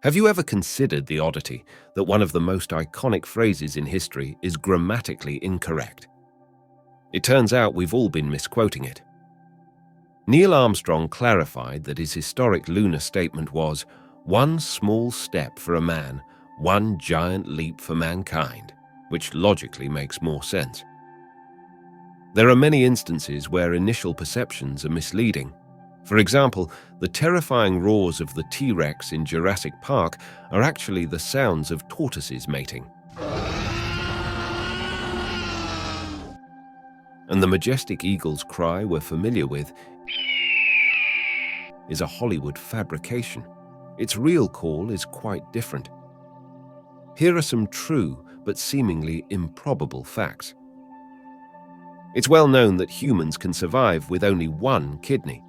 Have you ever considered the oddity that one of the most iconic phrases in history is grammatically incorrect? It turns out we've all been misquoting it. Neil Armstrong clarified that his historic lunar statement was, "One small step for a man, one giant leap for mankind," which logically makes more sense. There are many instances where initial perceptions are misleading. For example, the terrifying roars of the T-Rex in Jurassic Park are actually the sounds of tortoises mating. And the majestic eagle's cry we're familiar with is a Hollywood fabrication. Its real call is quite different. Here are some true but seemingly improbable facts. It's well known that humans can survive with only one kidney.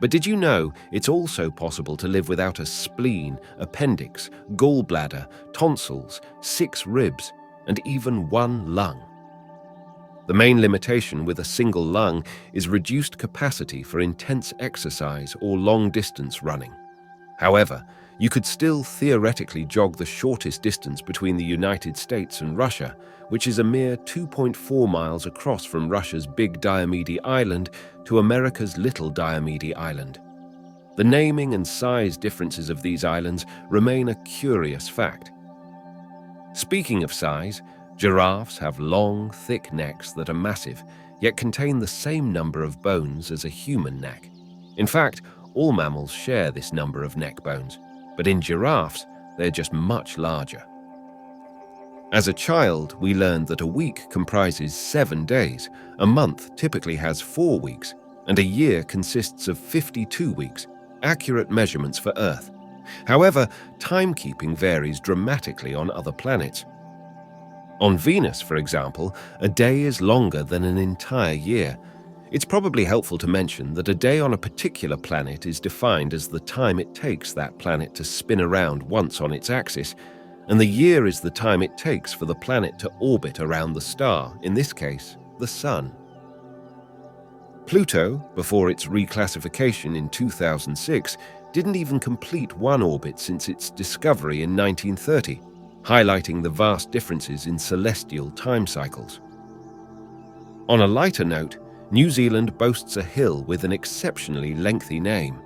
But did you know it's also possible to live without a spleen, appendix, gallbladder, tonsils, 6 ribs, and even one lung? The main limitation with a single lung is reduced capacity for intense exercise or long-distance running. However, you could still theoretically jog the shortest distance between the United States and Russia, which is a mere 2.4 miles across from Russia's Big Diomede Island to America's Little Diomede Island. The naming and size differences of these islands remain a curious fact. Speaking of size, giraffes have long, thick necks that are massive, yet contain the same number of bones as a human neck. In fact, all mammals share this number of neck bones, but in giraffes, they're just much larger. As a child, we learned that a week comprises 7 days, a month typically has 4 weeks, and a year consists of 52 weeks, accurate measurements for Earth. However, timekeeping varies dramatically on other planets. On Venus, for example, a day is longer than an entire year. It's probably helpful to mention that a day on a particular planet is defined as the time it takes that planet to spin around once on its axis, and the year is the time it takes for the planet to orbit around the star, in this case, the Sun. Pluto, before its reclassification in 2006, didn't even complete one orbit since its discovery in 1930, highlighting the vast differences in celestial time cycles. On a lighter note, New Zealand boasts a hill with an exceptionally lengthy name.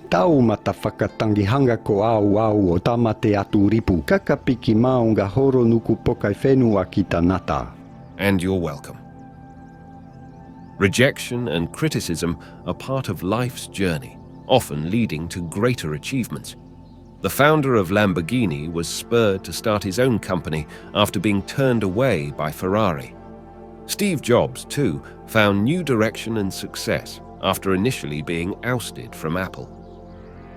Tau matawhakatangihanga ko au o tamate atu ripu kakapiki maunga horo nuku pokai whenua ki tanata. And you're welcome. Rejection and criticism are part of life's journey, often leading to greater achievements. The founder of Lamborghini was spurred to start his own company after being turned away by Ferrari. Steve Jobs, too, found new direction and success after initially being ousted from Apple.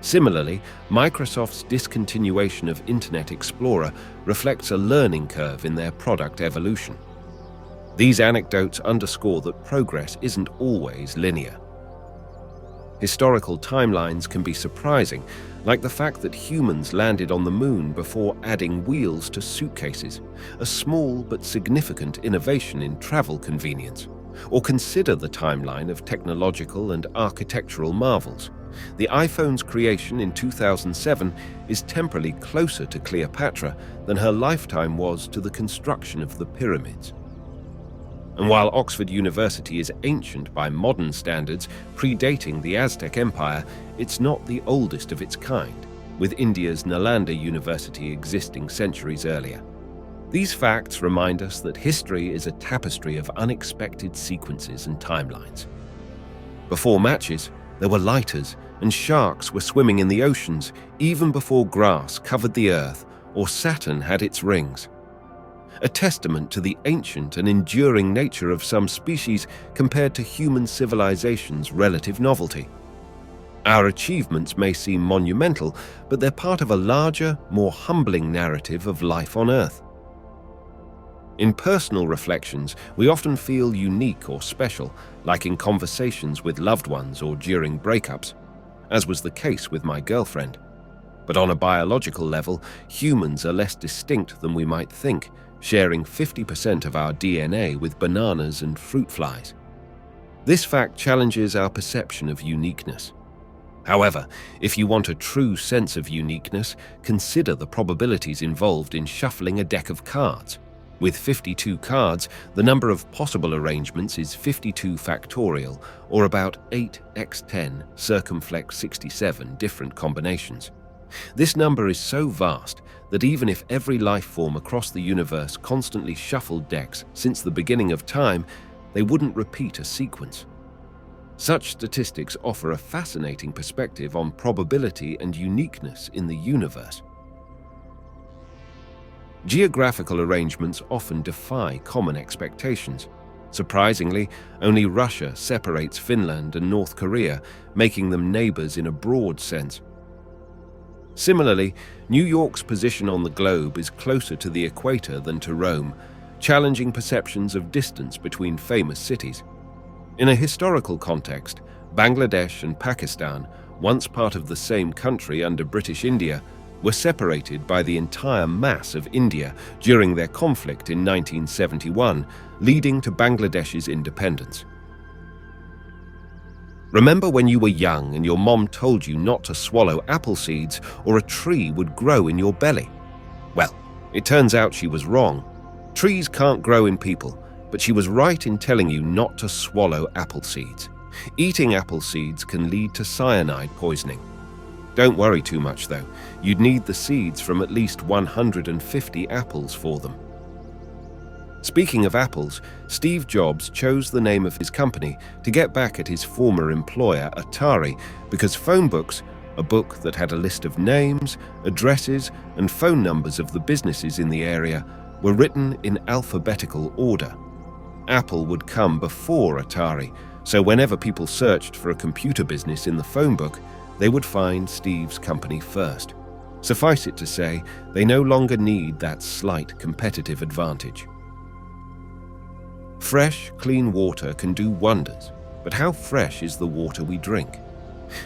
Similarly, Microsoft's discontinuation of Internet Explorer reflects a learning curve in their product evolution. These anecdotes underscore that progress isn't always linear. Historical timelines can be surprising, like the fact that humans landed on the moon before adding wheels to suitcases, a small but significant innovation in travel convenience. Or consider the timeline of technological and architectural marvels. The iPhone's creation in 2007 is temporally closer to Cleopatra than her lifetime was to the construction of the pyramids. And while Oxford University is ancient by modern standards, predating the Aztec Empire, it's not the oldest of its kind, with India's Nalanda University existing centuries earlier. These facts remind us that history is a tapestry of unexpected sequences and timelines. Before matches, there were lighters, and sharks were swimming in the oceans even before grass covered the earth or Saturn had its rings. A testament to the ancient and enduring nature of some species compared to human civilization's relative novelty. Our achievements may seem monumental, but they're part of a larger, more humbling narrative of life on Earth. In personal reflections, we often feel unique or special, like in conversations with loved ones or during breakups, as was the case with my girlfriend. But on a biological level, humans are less distinct than we might think, sharing 50% of our DNA with bananas and fruit flies. This fact challenges our perception of uniqueness. However, if you want a true sense of uniqueness, consider the probabilities involved in shuffling a deck of cards. With 52 cards, the number of possible arrangements is 52 factorial, or about 8x10 circumflex 67 different combinations. This number is so vast that even if every life form across the universe constantly shuffled decks since the beginning of time, they wouldn't repeat a sequence. Such statistics offer a fascinating perspective on probability and uniqueness in the universe. Geographical arrangements often defy common expectations. Surprisingly, only Russia separates Finland and North Korea, making them neighbors in a broad sense. Similarly, New York's position on the globe is closer to the equator than to Rome, challenging perceptions of distance between famous cities. In a historical context, Bangladesh and Pakistan, once part of the same country under British India, were separated by the entire mass of India during their conflict in 1971, leading to Bangladesh's independence. Remember when you were young and your mom told you not to swallow apple seeds or a tree would grow in your belly? Well, it turns out she was wrong. Trees can't grow in people, but she was right in telling you not to swallow apple seeds. Eating apple seeds can lead to cyanide poisoning. Don't worry too much though, you'd need the seeds from at least 150 apples for them. Speaking of apples, Steve Jobs chose the name of his company to get back at his former employer, Atari, because phone books, a book that had a list of names, addresses, and phone numbers of the businesses in the area, were written in alphabetical order. Apple would come before Atari, so whenever people searched for a computer business in the phone book, they would find Steve's company first. Suffice it to say, they no longer need that slight competitive advantage. Fresh, clean water can do wonders, but how fresh is the water we drink?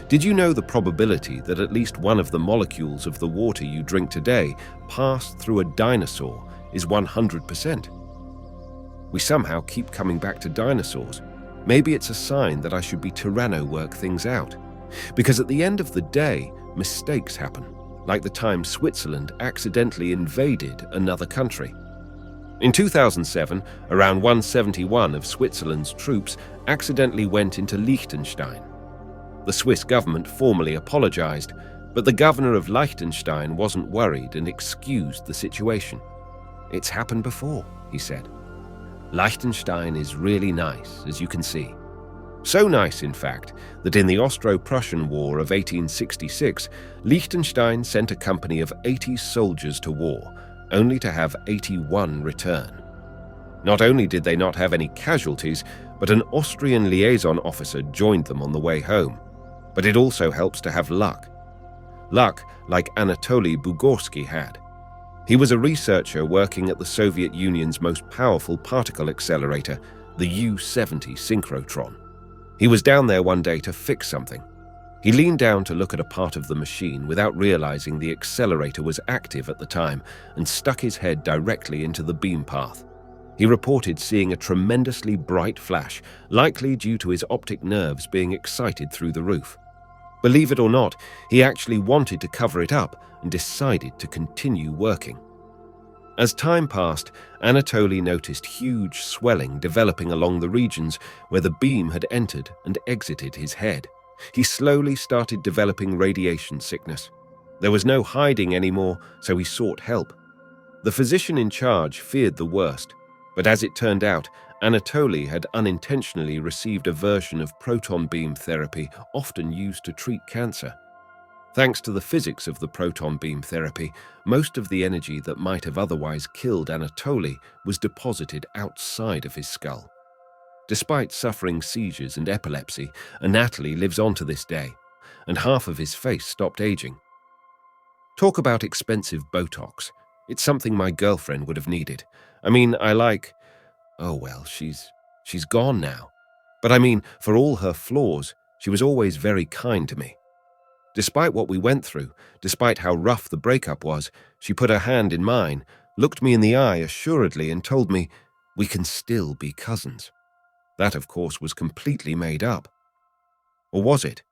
Did you know the probability that at least one of the molecules of the water you drink today passed through a dinosaur is 100%? We somehow keep coming back to dinosaurs. Maybe it's a sign that I should be Tyranno work things out. Because at the end of the day, mistakes happen, like the time Switzerland accidentally invaded another country. In 2007, around 171 of Switzerland's troops accidentally went into Liechtenstein. The Swiss government formally apologized, but the governor of Liechtenstein wasn't worried and excused the situation. "It's happened before," he said. "Liechtenstein is really nice, as you can see." So nice, in fact, that in the Austro-Prussian War of 1866, Liechtenstein sent a company of 80 soldiers to war, only to have 81 return. Not only did they not have any casualties, but an Austrian liaison officer joined them on the way home. But it also helps to have luck. Luck like Anatoly Bugorsky had. He was a researcher working at the Soviet Union's most powerful particle accelerator, the U-70 synchrotron. He was down there one day to fix something. He leaned down to look at a part of the machine without realizing the accelerator was active at the time and stuck his head directly into the beam path. He reported seeing a tremendously bright flash, likely due to his optic nerves being excited through the roof. Believe it or not, he actually wanted to cover it up and decided to continue working. As time passed, Anatoly noticed huge swelling developing along the regions where the beam had entered and exited his head. He slowly started developing radiation sickness. There was no hiding anymore, so he sought help. The physician in charge feared the worst, but as it turned out, Anatoly had unintentionally received a version of proton beam therapy often used to treat cancer. Thanks to the physics of the proton beam therapy, most of the energy that might have otherwise killed Anatoly was deposited outside of his skull. Despite suffering seizures and epilepsy, Anatoly lives on to this day, and half of his face stopped aging. Talk about expensive Botox. It's something my girlfriend would have needed. Oh well, she's gone now. But for all her flaws, she was always very kind to me. Despite what we went through, despite how rough the breakup was, she put her hand in mine, looked me in the eye assuredly and told me, "We can still be cousins." That, of course, was completely made up. Or was it?